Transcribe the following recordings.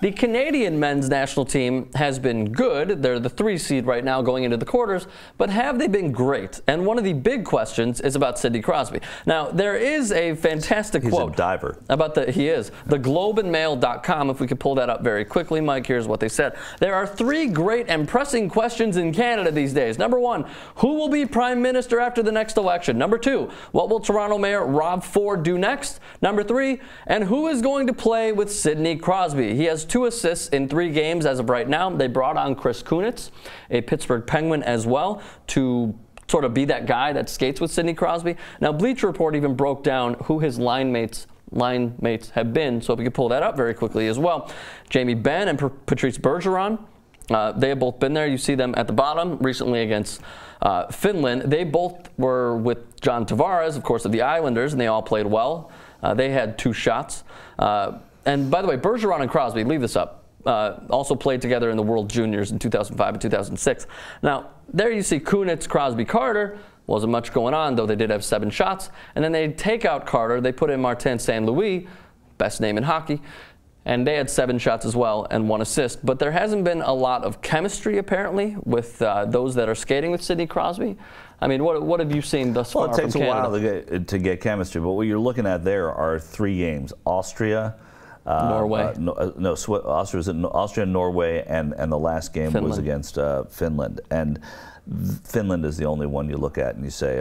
The Canadian men's national team has been good. They're the 3 seed right now going into the quarters, but have they been great? And one of the big questions is about Sidney Crosby. Now, there is a fantastic quote. He's a diver. About he is. TheGlobeandMail.com, if we could pull that up very quickly, Mike, here's what they said. There are 3 great and pressing questions in Canada these days. Number 1, who will be Prime Minister after the next election? Number 2, what will Toronto Mayor Rob Ford do next? Number 3, and who is going to play with Sidney Crosby? He has 2 assists in 3 games as of right now. They brought on Chris Kunitz, a Pittsburgh Penguin as well, to sort of be that guy that skates with Sidney Crosby. Now, Bleacher Report even broke down who his line mates have been, so if we could pull that up very quickly as well. Jamie Benn and Patrice Bergeron, they have both been there. You see them at the bottom recently against Finland. They both were with John Tavares, of course, of the Islanders, and they all played well. They had 2 shots. And by the way, Bergeron and Crosby, leave this up, also played together in the World Juniors in 2005 and 2006. Now, there you see Kunitz, Crosby, Carter. Wasn't much going on, though they did have 7 shots. And then they take out Carter. They put in Martin St, best name in hockey. And they had 7 shots as well and 1 assist. But there hasn't been a lot of chemistry, apparently, with those that are skating with Sidney Crosby. I mean, what have you seen thus far from Canada? Well, it takes a while to get chemistry. But what you're looking at there are 3 games. Austria, Norway. Austria, Norway, and the last game was against Finland. And Finland is the only one you look at and you say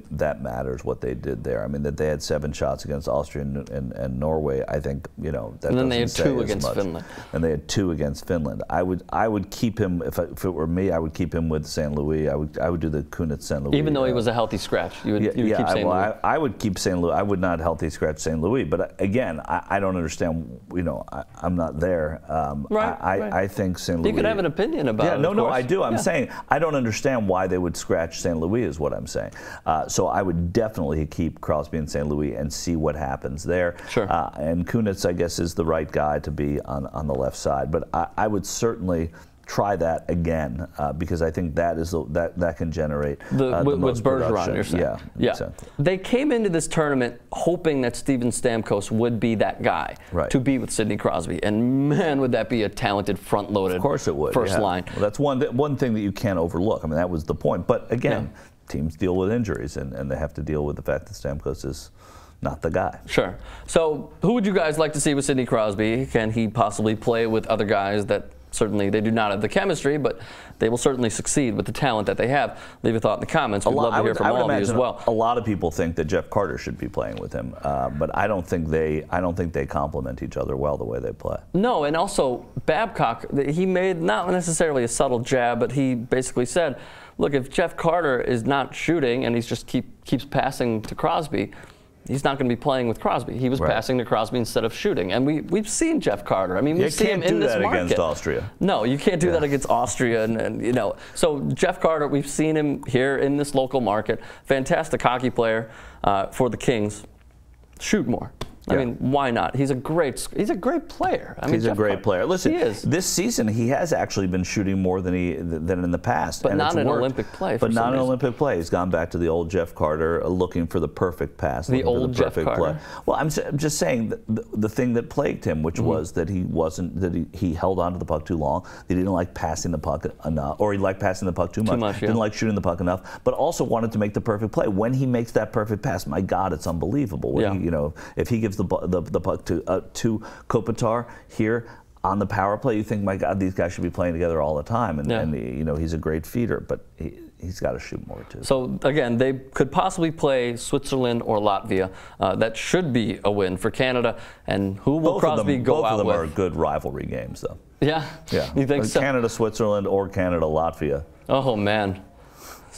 that matters what they did there. I mean, that they had 7 shots against Austria and Norway. I think that. And then they had 2 against Finland. And they had 2 against Finland. I would keep him if it were me. I would keep him with St. Louis. I would do the Kunitz St. Louis. Even though he was a healthy scratch, you would keep St. Louis. I would keep St. Louis. I would not healthy scratch St. Louis. But again, I don't understand. I'm not there. Right. I think St. Louis. You could have an opinion about it. No, I do. I'm saying I don't understand why they would scratch St. Louis is what I'm saying. So I would definitely keep Crosby in St. Louis and see what happens there. Sure. And Kunitz, I guess, is the right guy to be on the left side. But I would certainly try that again because I think that can generate the most Bergeron, you're saying. Yeah. Exactly. They came into this tournament hoping that Steven Stamkos would be that guy to be with Sidney Crosby, and man, would that be a talented front-loaded of course it would. First line. Well, that's one thing that you can't overlook. I mean, that was the point. But again, teams deal with injuries, and they have to deal with the fact that Stamkos is not the guy. Sure. So who would you guys like to see with Sidney Crosby? Can he possibly play with other guys that certainly they do not have the chemistry, but they will certainly succeed with the talent that they have? Leave a thought in the comments. We'd love to hear from all of you as well. A lot of people think that Jeff Carter should be playing with him, but I don't think they complement each other well the way they play. No, and also Babcock, he made not necessarily a subtle jab, but he basically said, look, if Jeff Carter is not shooting and he's just keeps passing to Crosby, he's not going to be playing with Crosby. He was passing to Crosby instead of shooting. And we've seen Jeff Carter. I mean, we've seen him in this market. You can't do that against Austria. No, you can't do that against Austria. And so Jeff Carter, we've seen him here in this local market. Fantastic hockey player for the Kings. Shoot more. I mean, why not? He's a great player. I mean, he's a great player. Listen, he is. This season he has actually been shooting more than in the past. But not in Olympic play. But not in Olympic play. He's gone back to the old Jeff Carter, looking for the perfect pass. The old Jeff Carter. Play. Well, I'm just saying the thing that plagued him, which was that he held on to the puck too long. He didn't like passing the puck enough, or he liked passing the puck too much. Didn't like shooting the puck enough, but also wanted to make the perfect play. When he makes that perfect pass, my God, it's unbelievable. When he, if he gives the puck to Kopitar here on the power play, you think, my God, these guys should be playing together all the time. And he's a great feeder, but he's got to shoot more too. So again, they could possibly play Switzerland or Latvia. That should be a win for Canada. And who will Crosby go out with? Both of them are good rivalry games, though. Yeah. You think so? Canada, Switzerland, or Canada, Latvia. Oh man.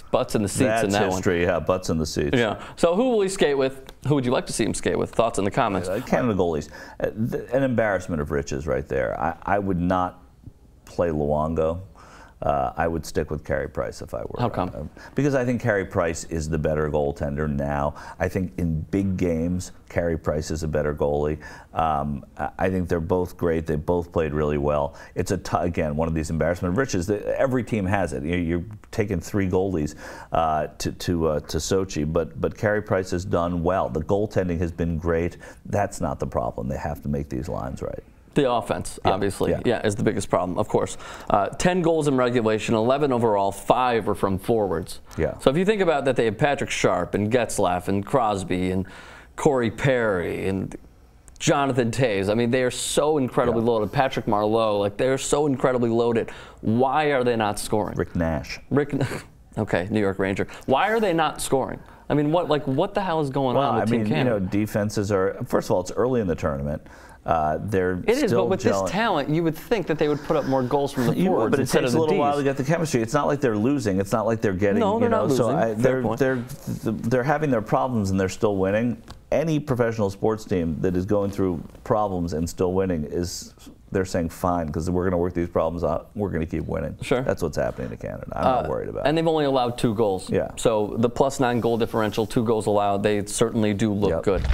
Butts in the seats in that history, one. Butts in the seats. Yeah. So who will he skate with? Who would you like to see him skate with? Thoughts in the comments. Canada goalies. An embarrassment of riches right there. I would not play Luongo. I would stick with Carey Price if I were. How come? Because I think Carey Price is the better goaltender now. I think in big games, Carey Price is a better goalie. I think they're both great. They both played really well. It's again one of these embarrassment of riches. Every team has it. You're taking 3 goalies to Sochi, but Carey Price has done well. The goaltending has been great. That's not the problem. They have to make these lines right. The offense, obviously, is the biggest problem, of course. 10 goals in regulation, 11 overall, 5 are from forwards. Yeah. So if you think about that, they have Patrick Sharp and Getzlaff and Crosby and Corey Perry and Jonathan Taves. I mean, they are so incredibly loaded. Patrick Marleau, like, they're so incredibly loaded. Why are they not scoring? Rick Nash. Okay, New York Ranger. Why are they not scoring? I mean, what the hell is going on with Team Canada? Defenses are, first of all, it's early in the tournament. It is, but with this talent, you would think that they would put up more goals from the forwards. But it takes a little while to get the chemistry. It's not like they're losing. It's not like they're getting. No, they're not losing. So they're having their problems and they're still winning. Any professional sports team that is going through problems and still winning they're saying fine, because we're going to work these problems out. We're going to keep winning. Sure. That's what's happening to Canada. I'm not worried about it. And they've only allowed 2 goals. Yeah. So the +9 goal differential, 2 goals allowed, they certainly do look good.